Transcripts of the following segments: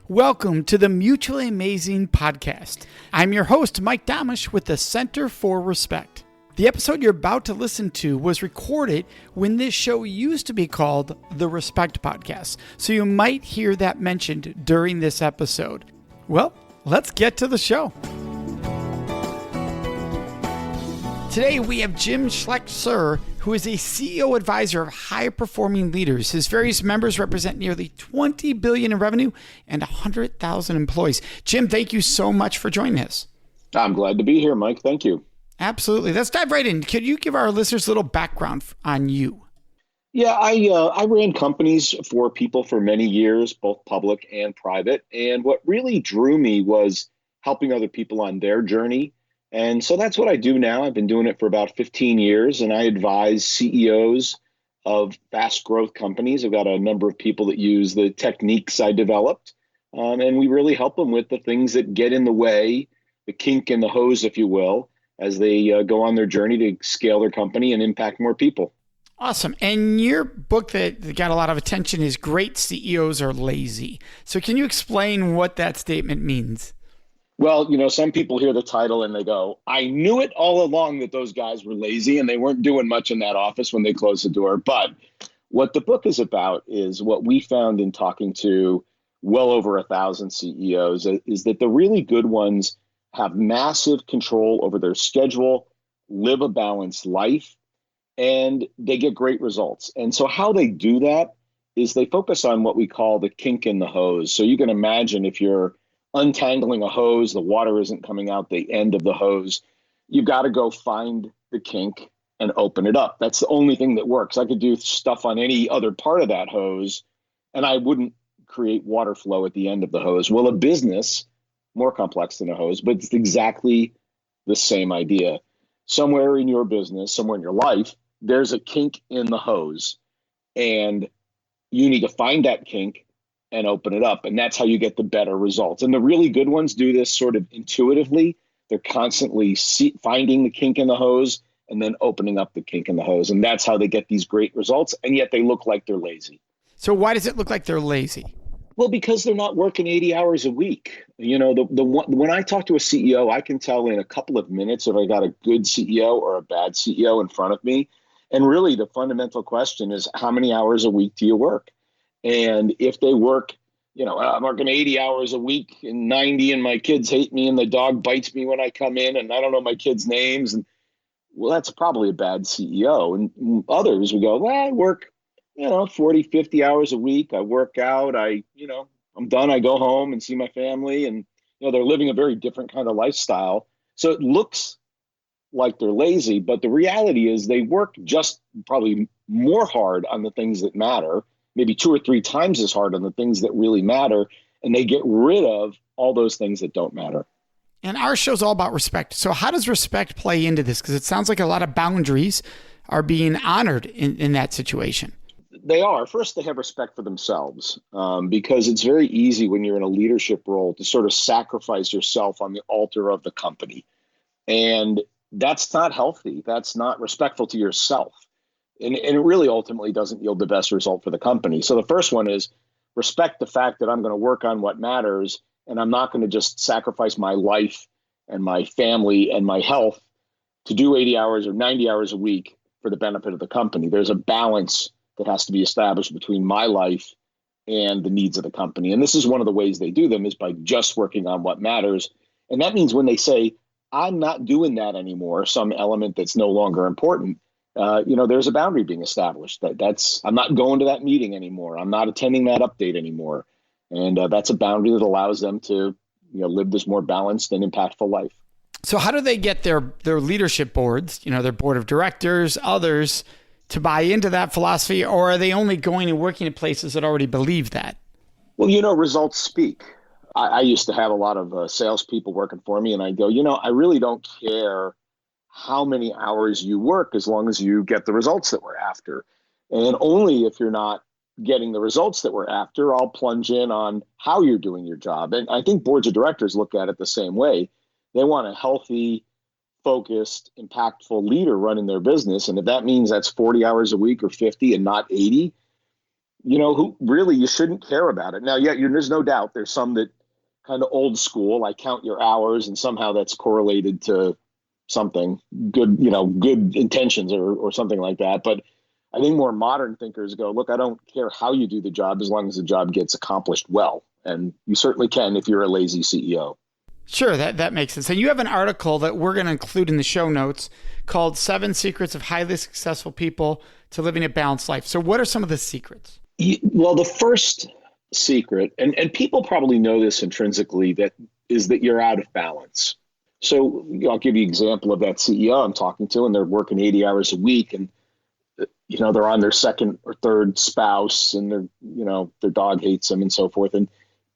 Welcome to the Mutually Amazing Podcast. I'm your host, Mike Domish with the Center for Respect. The episode you're about to listen to was recorded when this show used to be called the Respect Podcast, so you might hear that mentioned during this episode. Well, let's get to the show. Today we have Jim Schlechter, who is a CEO advisor of high-performing leaders. His various members represent nearly $20 billion in revenue and 100,000 employees. Jim, thank you so much for joining us. I'm glad to be here, Mike. Thank you. Absolutely. Let's dive right in. Could you give our listeners a little background on you? Yeah, I ran companies for people for many years, both public and private. And what really drew me was helping other people on their journey. And so that's what I do now. I've been doing it for about 15 years, and I advise CEOs of fast growth companies. I've got a number of people that use the techniques I developed, and we really help them with the things that get in the way, the kink in the hose, if you will, as they go on their journey to scale their company and impact more people. Awesome. And your book that got a lot of attention is Great CEOs Are Lazy. So can you explain what that statement means? Well, some people hear the title and they go, I knew it all along that those guys were lazy and they weren't doing much in that office when they closed the door. But what the book is about is what we found in talking to well over 1,000 CEOs is that the really good ones have massive control over their schedule, live a balanced life, and they get great results. And so how they do that is they focus on what we call the kink in the hose. So you can imagine if you're untangling a hose, the water isn't coming out the end of the hose. You've got to go find the kink and open it up. That's the only thing that works. I could do stuff on any other part of that hose, and I wouldn't create water flow at the end of the hose. Well, a business, more complex than a hose, but it's exactly the same idea. Somewhere in your business, somewhere in your life, there's a kink in the hose, and you need to find that kink and open it up. And that's how you get the better results. And the really good ones do this sort of intuitively. They're constantly finding the kink in the hose and then opening up the kink in the hose. And that's how they get these great results. And yet they look like they're lazy. So why does it look like they're lazy? Well, because they're not working 80 hours a week. When I talk to a CEO, I can tell in a couple of minutes if I got a good CEO or a bad CEO in front of me. And really the fundamental question is, how many hours a week do you work? And if they work, I'm working 80 hours a week and 90 and my kids hate me and the dog bites me when I come in and I don't know my kids' names. And well, that's probably a bad CEO. And others would go, well, I work, 40, 50 hours a week. I work out. I'm done. I go home and see my family. And, they're living a very different kind of lifestyle. So it looks like they're lazy, but the reality is they work just probably more hard on the things that matter, maybe 2 or 3 times as hard on the things that really matter, and they get rid of all those things that don't matter. And our show's all about respect. So how does respect play into this? Because it sounds like a lot of boundaries are being honored in that situation. They are. First, they have respect for themselves because it's very easy when you're in a leadership role to sort of sacrifice yourself on the altar of the company. And that's not healthy. That's not respectful to yourself. And it really ultimately doesn't yield the best result for the company. So the first one is respect the fact that I'm going to work on what matters, and I'm not going to just sacrifice my life and my family and my health to do 80 hours or 90 hours a week for the benefit of the company. There's a balance that has to be established between my life and the needs of the company. And this is one of the ways they do them is by just working on what matters. And that means when they say, I'm not doing that anymore, some element that's no longer important, there's a boundary being established. I'm not going to that meeting anymore. I'm not attending that update anymore. And that's a boundary that allows them to live this more balanced and impactful life. So how do they get their leadership boards, their board of directors, others to buy into that philosophy, or are they only going and working at places that already believe that? Well, results speak. I used to have a lot of salespeople working for me, and I go, I really don't care how many hours you work as long as you get the results that we're after. And only if you're not getting the results that we're after, I'll plunge in on how you're doing your job. And I think boards of directors look at it the same way. They want a healthy, focused, impactful leader running their business. And if that means that's 40 hours a week or 50 and not 80, who really you shouldn't care about it. Now, yeah, there's no doubt there's some that kind of old school, like count your hours, and somehow that's correlated to something good, good intentions or something like that. But I think more modern thinkers go, look, I don't care how you do the job as long as the job gets accomplished well. And you certainly can if you're a lazy CEO. Sure, that makes sense. And you have an article that we're going to include in the show notes called 7 Secrets of Highly Successful People to Living a Balanced Life. So what are some of the secrets? Well, the first secret, and people probably know this intrinsically, that is that you're out of balance. So I'll give you an example of that CEO I'm talking to, and they're working 80 hours a week, and they're on their second or third spouse, and their dog hates them and so forth. And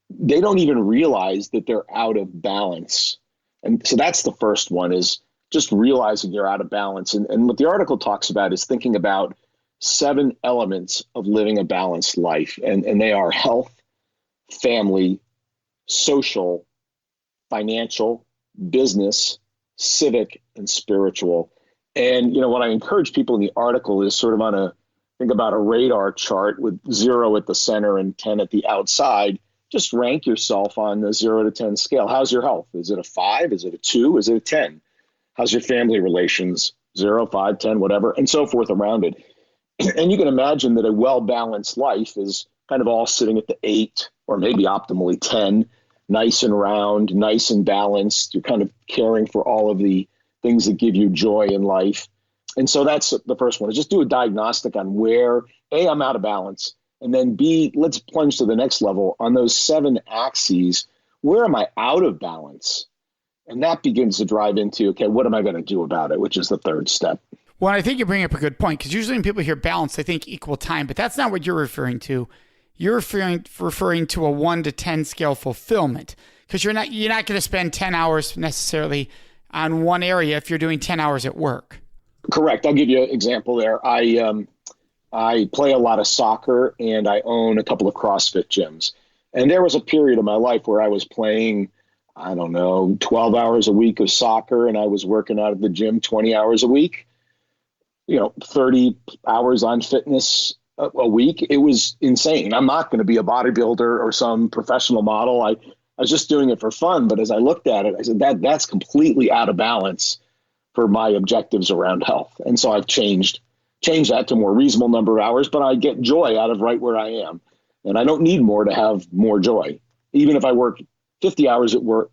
they don't even realize that they're out of balance. And so that's the first one, is just realizing you're out of balance. And what the article talks about is thinking about 7 elements of living a balanced life. And they are health, family, social, financial, business, civic, and spiritual. And, what I encourage people in the article is sort of think about a radar chart with 0 at the center and 10 at the outside. Just rank yourself on the 0 to 10 scale. How's your health? Is it a 5? Is it a 2? Is it a 10? How's your family relations? 0, 5, 10, whatever, and so forth around it. And you can imagine that a well-balanced life is kind of all sitting at the 8 or maybe optimally 10, nice and round, nice and balanced. You're kind of caring for all of the things that give you joy in life. And so that's the first one, is just do a diagnostic on where, A, I'm out of balance, and then B, let's plunge to the next level. On those 7 axes, where am I out of balance? And that begins to drive into, okay, what am I going to do about it, which is the third step. Well, I think you bring up a good point, because usually when people hear balance, they think equal time, but that's not what you're referring to. You're referring to a 1 to 10 scale fulfillment, because you're not going to spend 10 hours necessarily on one area if you're doing 10 hours at work. Correct. I'll give you an example there. I play a lot of soccer, and I own a couple of CrossFit gyms. And there was a period of my life where I was playing, 12 hours a week of soccer, and I was working out at the gym 20 hours a week, 30 hours on fitness a week. It was insane. I'm not going to be a bodybuilder or some professional model. I was just doing it for fun. But as I looked at it, I said, that's completely out of balance for my objectives around health. And so I've changed that to a more reasonable number of hours, but I get joy out of right where I am. And I don't need more to have more joy. Even if I work 50 hours at work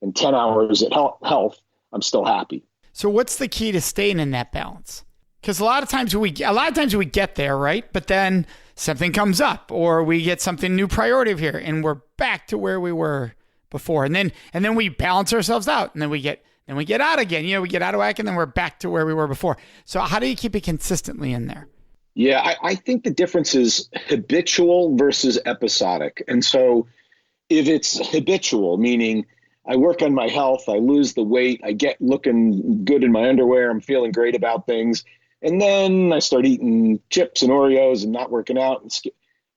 and 10 hours at health, I'm still happy. So what's the key to staying in that balance? Because a lot of times we get there, right? But then something comes up, or we get something new priority here, and we're back to where we were before. And then we balance ourselves out, and then we get out again. We get out of whack, and then we're back to where we were before. So how do you keep it consistently in there? Yeah, I think the difference is habitual versus episodic. And so if it's habitual, meaning I work on my health, I lose the weight, I get looking good in my underwear, I'm feeling great about things, and then I start eating chips and Oreos and not working out,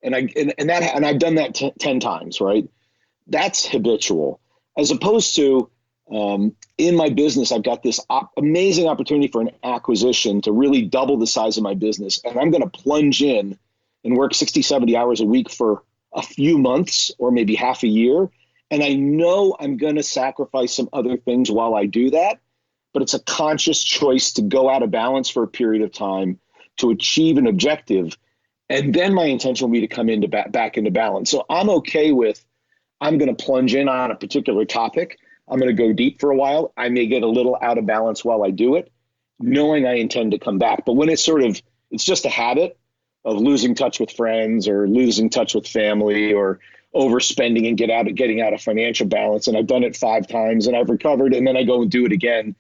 and I've done that 10 times, right? That's habitual. As opposed to in my business, I've got this amazing opportunity for an acquisition to really double the size of my business, and I'm going to plunge in and work 60, 70 hours a week for a few months or maybe half a year. And I know I'm going to sacrifice some other things while I do that, but it's a conscious choice to go out of balance for a period of time to achieve an objective. And then my intention will be to come back into balance. So I'm okay with, I'm going to plunge in on a particular topic. I'm going to go deep for a while. I may get a little out of balance while I do it, knowing I intend to come back. But when it's just a habit of losing touch with friends or losing touch with family or overspending and getting out of financial balance, and I've done it 5 times and I've recovered, and then I go and do it again,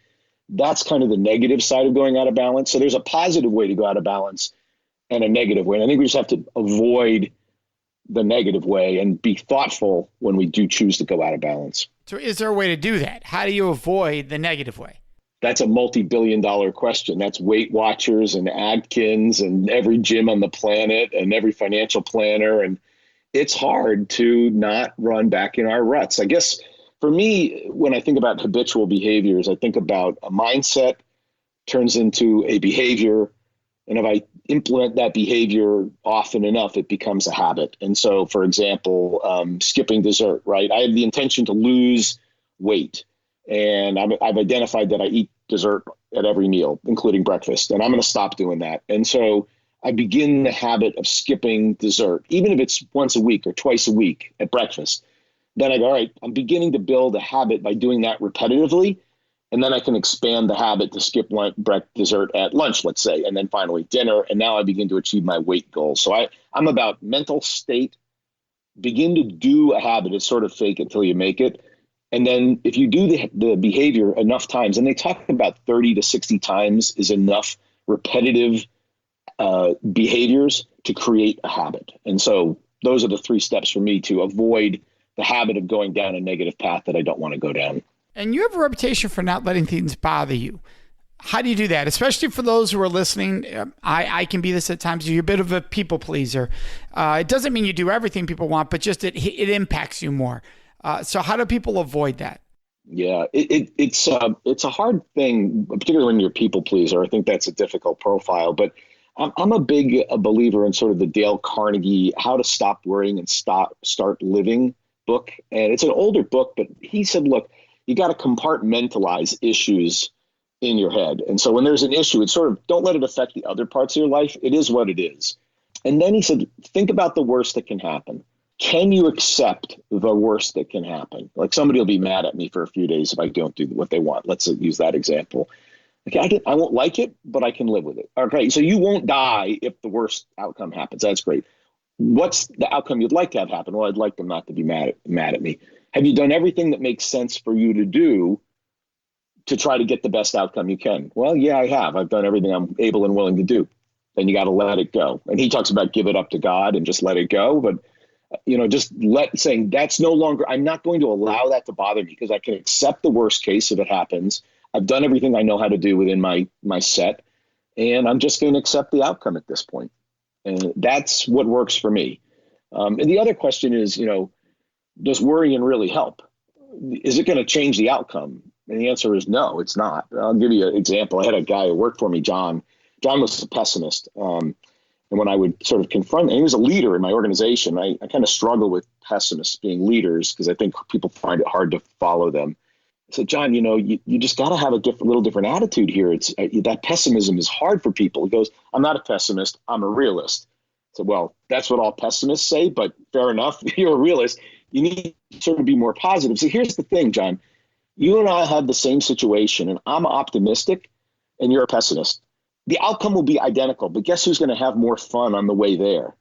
that's kind of the negative side of going out of balance. So there's a positive way to go out of balance and a negative way. And I think we just have to avoid the negative way and be thoughtful when we do choose to go out of balance. So is there a way to do that? How do you avoid the negative way? That's a multi-billion-dollar question. That's Weight Watchers and Atkins and every gym on the planet and every financial planner. And it's hard to not run back in our ruts. I guess for me, when I think about habitual behaviors, I think about a mindset turns into a behavior. And implement that behavior often enough, it becomes a habit. And so, for example, skipping dessert, right? I have the intention to lose weight, and I've identified that I eat dessert at every meal, including breakfast, and I'm going to stop doing that. And so I begin the habit of skipping dessert, even if it's once a week or twice a week at breakfast. Then I go, all right, I'm beginning to build a habit by doing that repetitively. And then I can expand the habit to skip dessert at lunch, let's say, and then finally dinner. And now I begin to achieve my weight goals. So I'm about mental state. Begin to do a habit. It's sort of fake it till you make it. And then if you do the behavior enough times, and they talk about 30 to 60 times is enough repetitive behaviors to create a habit. And so those are the 3 steps for me to avoid the habit of going down a negative path that I don't want to go down. And you have a reputation for not letting things bother you. How do you do that? Especially for those who are listening, I can be this at times. You're a bit of a people pleaser. It doesn't mean you do everything people want, but just it impacts you more. So how do people avoid that? Yeah, it's a hard thing, particularly when you're a people pleaser. I think that's a difficult profile. But I'm a big believer in sort of the Dale Carnegie How to Stop Worrying and Start Living book. And it's an older book, but he said, look, you got to compartmentalize issues in your head. And so when there's an issue, it's sort of don't let it affect the other parts of your life. It is what it is. And then he said, think about the worst that can happen. Can you accept the worst that can happen? Like somebody will be mad at me for a few days if I don't do what they want. Let's use that example. Okay, I won't like it, but I can live with it. Okay, so you won't die if the worst outcome happens. That's great. What's the outcome you'd like to have happen? Well, I'd like them not to be mad at me. Have you done everything that makes sense for you to do to try to get the best outcome you can? Well, yeah, I have. I've done everything I'm able and willing to do. Then you got to let it go. And he talks about give it up to God and just let it go. But, just saying that's no longer, I'm not going to allow that to bother me because I can accept the worst case if it happens. I've done everything I know how to do within my set, and I'm just going to accept the outcome at this point. And that's what works for me. And the other question is, does worrying really help? Is it going to change the outcome? And the answer is no, it's not. I'll give you an example. I had a guy who worked for me, John. John was a pessimist. And when I would sort of confront, and he was a leader in my organization, I kind of struggle with pessimists being leaders because I think people find it hard to follow them. I said, John, you just got to have a little different attitude here. It's that pessimism is hard for people. He goes, I'm not a pessimist. I'm a realist. I said, well, that's what all pessimists say, but fair enough. You're a realist. You need to sort of be more positive. So here's the thing, John. You and I have the same situation, and I'm optimistic, and you're a pessimist. The outcome will be identical, but guess who's going to have more fun on the way there?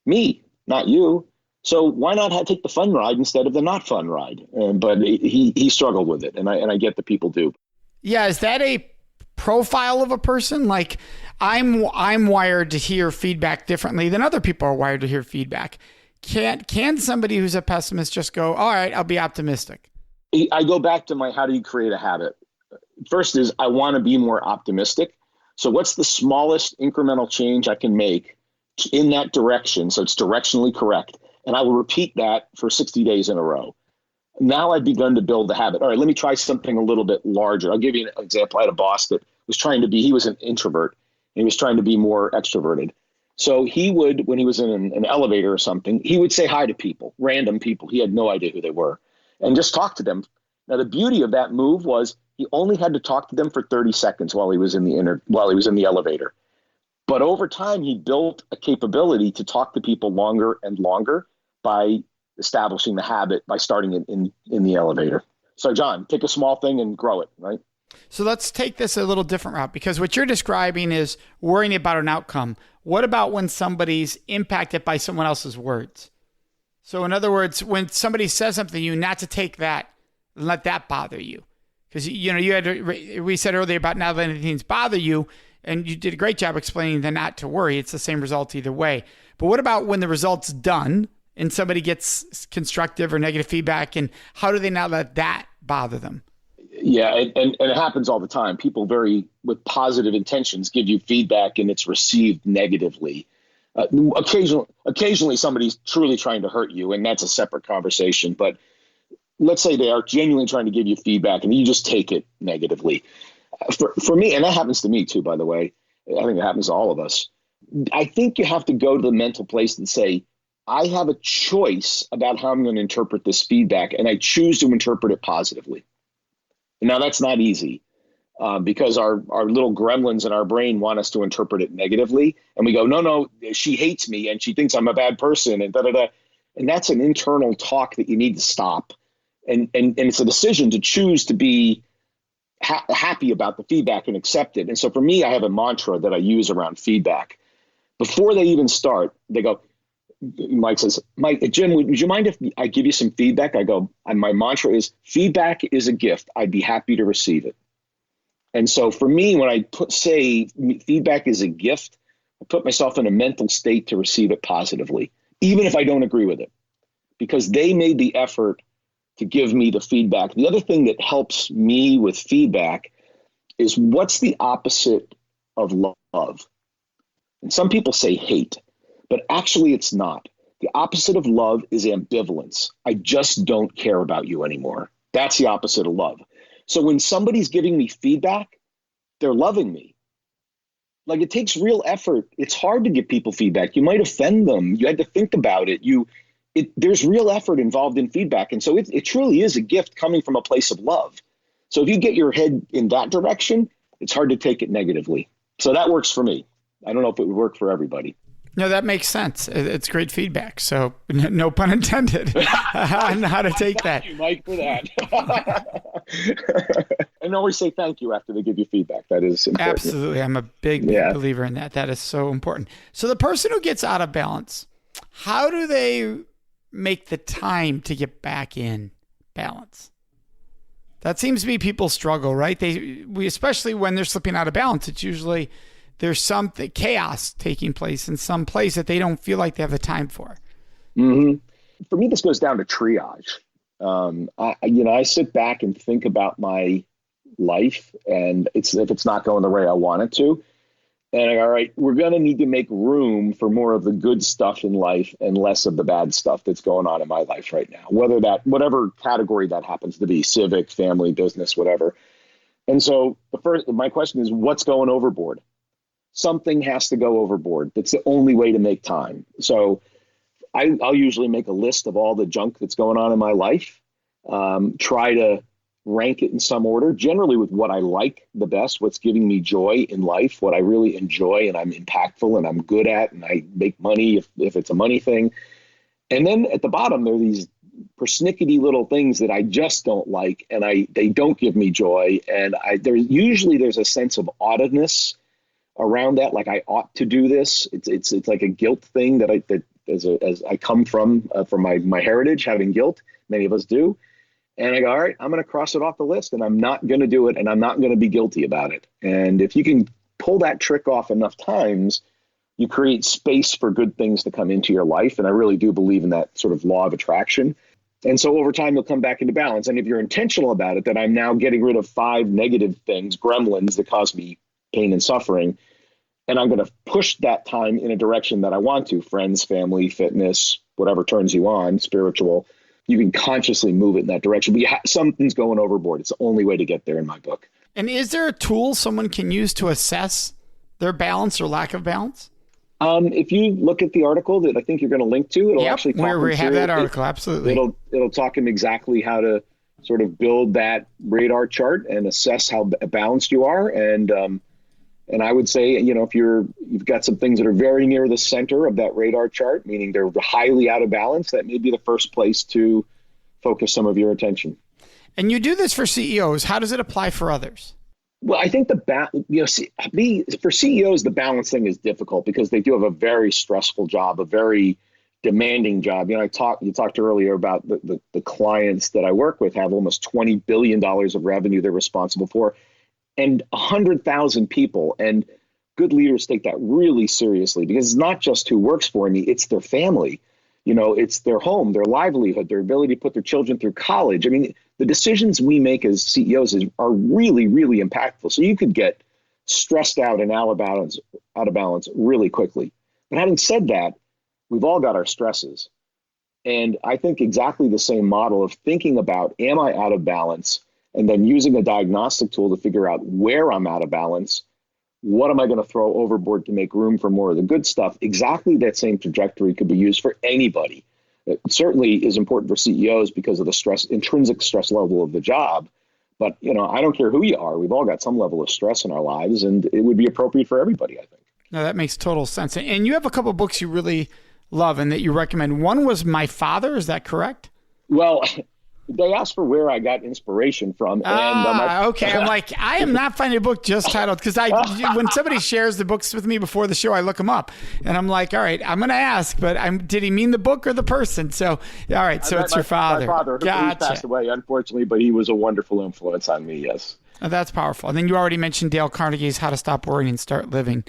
Me, not you. So why not take the fun ride instead of the not fun ride? But he struggled with it, and I get that people do. Yeah, is that a profile of a person? Like I'm wired to hear feedback differently than other people are wired to hear feedback. Can somebody who's a pessimist just go, all right, I'll be optimistic? I go back to how do you create a habit? First is I want to be more optimistic. So what's the smallest incremental change I can make in that direction? So it's directionally correct. And I will repeat that for 60 days in a row. Now I've begun to build the habit. All right, let me try something a little bit larger. I'll give you an example. I had a boss that was he was an introvert, and he was trying to be more extroverted. So he would, when he was in an elevator or something, he would say hi to people, random people. He had no idea who they were, and just talk to them. Now, the beauty of that move was he only had to talk to them for 30 seconds while he was in the elevator. But over time, he built a capability to talk to people longer and longer by establishing the habit by starting it in the elevator. So, John, pick a small thing and grow it, right? So let's take this a little different route, because what you're describing is worrying about an outcome. What about when somebody's impacted by someone else's words? So in other words, when somebody says something to you, not to take that and let that bother you. Because, we said earlier about not letting things bother you, and you did a great job explaining the not to worry. It's the same result either way. But what about when the result's done and somebody gets constructive or negative feedback, and how do they not let that bother them? Yeah, and it happens all the time. People with positive intentions give you feedback and it's received negatively. Occasionally somebody's truly trying to hurt you, and that's a separate conversation. But let's say they are genuinely trying to give you feedback and you just take it negatively. For me, and that happens to me too, by the way, I think it happens to all of us. I think you have to go to the mental place and say, I have a choice about how I'm going to interpret this feedback, and I choose to interpret it positively. Now, that's not easy because our little gremlins in our brain want us to interpret it negatively. And we go, no, she hates me and she thinks I'm a bad person and da-da-da. And that's an internal talk that you need to stop. And it's a decision to choose to be happy about the feedback and accept it. And so for me, I have a mantra that I use around feedback. Before they even start, they go, Mike says, Jim, would you mind if I give you some feedback? I go, and my mantra is, feedback is a gift. I'd be happy to receive it. And so for me, when I say feedback is a gift, I put myself in a mental state to receive it positively, even if I don't agree with it, because they made the effort to give me the feedback. The other thing that helps me with feedback is, what's the opposite of love? And some people say hate, but actually it's not. The opposite of love is ambivalence. I just don't care about you anymore. That's the opposite of love. So when somebody's giving me feedback, they're loving me. Like, it takes real effort. It's hard to give people feedback. You might offend them. You had to think about it. There's real effort involved in feedback. And so it truly is a gift coming from a place of love. So if you get your head in that direction, it's hard to take it negatively. So that works for me. I don't know if it would work for everybody. No, that makes sense. It's great feedback. So no pun intended on how to take that. Thank you, Mike, for that. And always say thank you after they give you feedback. That is important. Absolutely. I'm a big believer in that. That is so important. So the person who gets out of balance, how do they make the time to get back in balance? That seems to be people's struggle, right? Especially when they're slipping out of balance, it's usually there's some chaos taking place in some place that they don't feel like they have the time for. Mm-hmm. For me, this goes down to triage. I sit back and think about my life, and if it's not going the way I want it to, and all right, we're going to need to make room for more of the good stuff in life and less of the bad stuff that's going on in my life right now, whatever category that happens to be, civic, family, business, whatever. And so my question is, what's going overboard? Something has to go overboard. That's the only way to make time. So I'll usually make a list of all the junk that's going on in my life, try to rank it in some order, generally with what I like the best, what's giving me joy in life, what I really enjoy and I'm impactful and I'm good at, and I make money if it's a money thing. And then at the bottom, there are these persnickety little things that I just don't like, and they don't give me joy. And there's a sense of oughtedness around that, like I ought to do this. It's like a guilt thing that as I come from my heritage, having guilt. Many of us do. And I go, all right, I'm going to cross it off the list, and I'm not going to do it, and I'm not going to be guilty about it. And if you can pull that trick off enough times, you create space for good things to come into your life. And I really do believe in that sort of law of attraction. And so over time, you'll come back into balance. And if you're intentional about it, that I'm now getting rid of 5 negative things, gremlins that cause me pain and suffering, and I'm going to push that time in a direction that I want to, friends, family, fitness, whatever turns you on, spiritual, you can consciously move it in that direction. But something's going overboard. It's the only way to get there in my book. And is there a tool someone can use to assess their balance or lack of balance? If you look at the article that I think you're going to link to, it'll actually talk where we have that article. Absolutely. It'll talk him exactly how to sort of build that radar chart and assess how balanced you are. And I would say, if you've got some things that are very near the center of that radar chart, meaning they're highly out of balance, that may be the first place to focus some of your attention. And you do this for CEOs. How does it apply for others? Well, I think for CEOs, the balance thing is difficult because they do have a very stressful job, a very demanding job. You talked earlier about the clients that I work with have almost $20 billion of revenue they're responsible for, and 100,000 people. And good leaders take that really seriously, because it's not just who works for me, it's their family. It's their home, their livelihood, their ability to put their children through college. I mean, the decisions we make as CEOs are really, really impactful. So you could get stressed out and out of balance really quickly. But having said that, we've all got our stresses. And I think exactly the same model of thinking about, am I out of balance? And then using a diagnostic tool to figure out where I'm out of balance What am I going to throw overboard to make room for more of the good stuff? Exactly that same trajectory could be used for anybody. It certainly is important for CEOs because of the intrinsic stress level of the job. But, I don't care who you are. We've all got some level of stress in our lives, and it would be appropriate for everybody, I think. No, that makes total sense. And you have a couple of books you really love and that you recommend. One was My Father. Is that correct? Well, they asked for where I got inspiration from. Okay. I'm like, I am not finding a book just titled, because when somebody shares the books with me before the show, I look them up. And I'm like, all right, I'm going to ask, but did he mean the book or the person? So, all right, so it's your father. My father, gotcha. He passed away, unfortunately, but he was a wonderful influence on me, yes. Oh, that's powerful. And then you already mentioned Dale Carnegie's How to Stop Worrying and Start Living.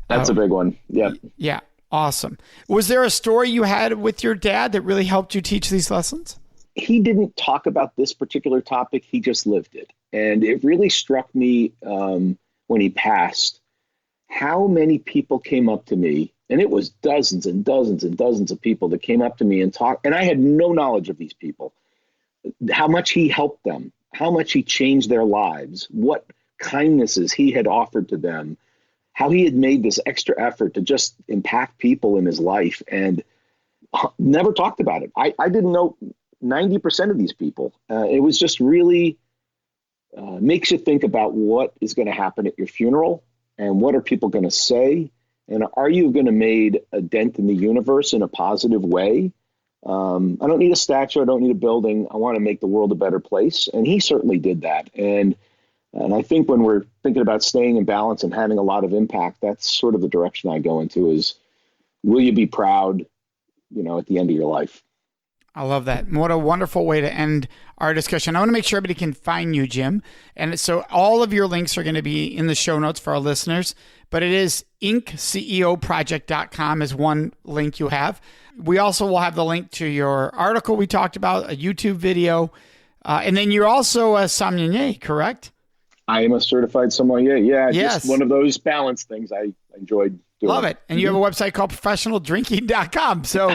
That's a big one, yeah. Yeah, awesome. Was there a story you had with your dad that really helped you teach these lessons? He didn't talk about this particular topic. He just lived it. And it really struck me when he passed, how many people came up to me, and it was dozens and dozens and dozens of people that came up to me and talked, and I had no knowledge of these people, how much he helped them, how much he changed their lives, what kindnesses he had offered to them, how he had made this extra effort to just impact people in his life, and never talked about it. I didn't know 90% of these people. It was just really makes you think about what is going to happen at your funeral and what are people going to say, and are you going to make a dent in the universe in a positive way? I don't need a statue. I don't need a building. I want to make the world a better place. And he certainly did that. And I think when we're thinking about staying in balance and having a lot of impact, that's sort of the direction I go into is, will you be proud, at the end of your life? I love that. What a wonderful way to end our discussion. I want to make sure everybody can find you, Jim. And so all of your links are going to be in the show notes for our listeners, but it is inkceoproject.com is one link you have. We also will have the link to your article we talked about, a YouTube video, and then you're also a sommelier, correct? I am a certified sommelier. Yeah, yes. Just one of those balance things I enjoyed doing. Love it. And you have a website called professionaldrinking.com. So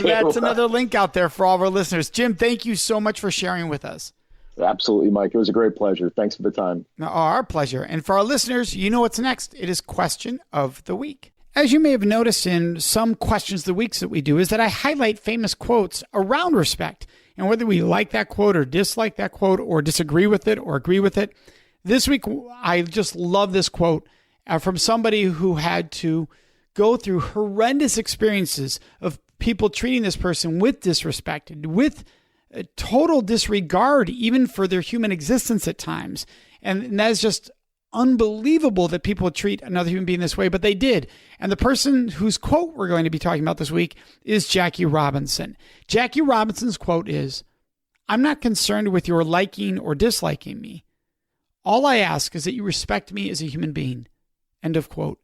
that's another link out there for all of our listeners. Jim, thank you so much for sharing with us. Absolutely, Mike. It was a great pleasure. Thanks for the time. Our pleasure. And for our listeners, you know what's next. It is Question of the Week. As you may have noticed in some Questions of the Weeks that we do, is that I highlight famous quotes around respect. And whether we like that quote or dislike that quote or disagree with it or agree with it, this week I just love this quote from somebody who had to go through horrendous experiences of people treating this person with disrespect, with total disregard, even for their human existence at times. And that is just unbelievable that people would treat another human being this way, but they did. And the person whose quote we're going to be talking about this week is Jackie Robinson. Jackie Robinson's quote is, "I'm not concerned with your liking or disliking me. All I ask is that you respect me as a human being." End of quote.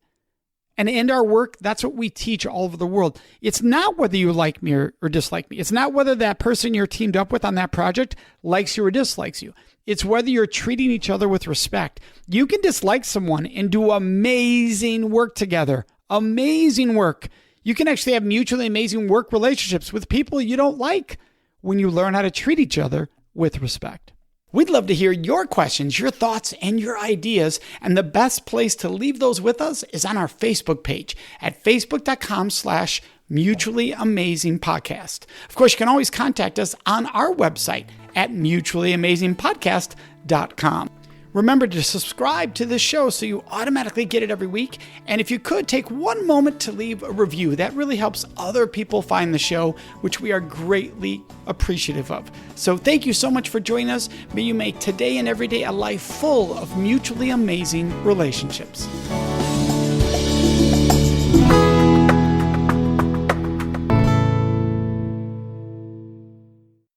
And in our work, that's what we teach all over the world. It's not whether you like me or dislike me. It's not whether that person you're teamed up with on that project likes you or dislikes you. It's whether you're treating each other with respect. You can dislike someone and do amazing work together. Amazing work. You can actually have mutually amazing work relationships with people you don't like when you learn how to treat each other with respect. We'd love to hear your questions, your thoughts, and your ideas. And the best place to leave those with us is on our Facebook page at facebook.com/Mutually Amazing Podcast. Of course, you can always contact us on our website at mutuallyamazingpodcast.com. Remember to subscribe to this show so you automatically get it every week. And if you could, take one moment to leave a review. That really helps other people find the show, which we are greatly appreciative of. So thank you so much for joining us. May you make today and every day a life full of mutually amazing relationships.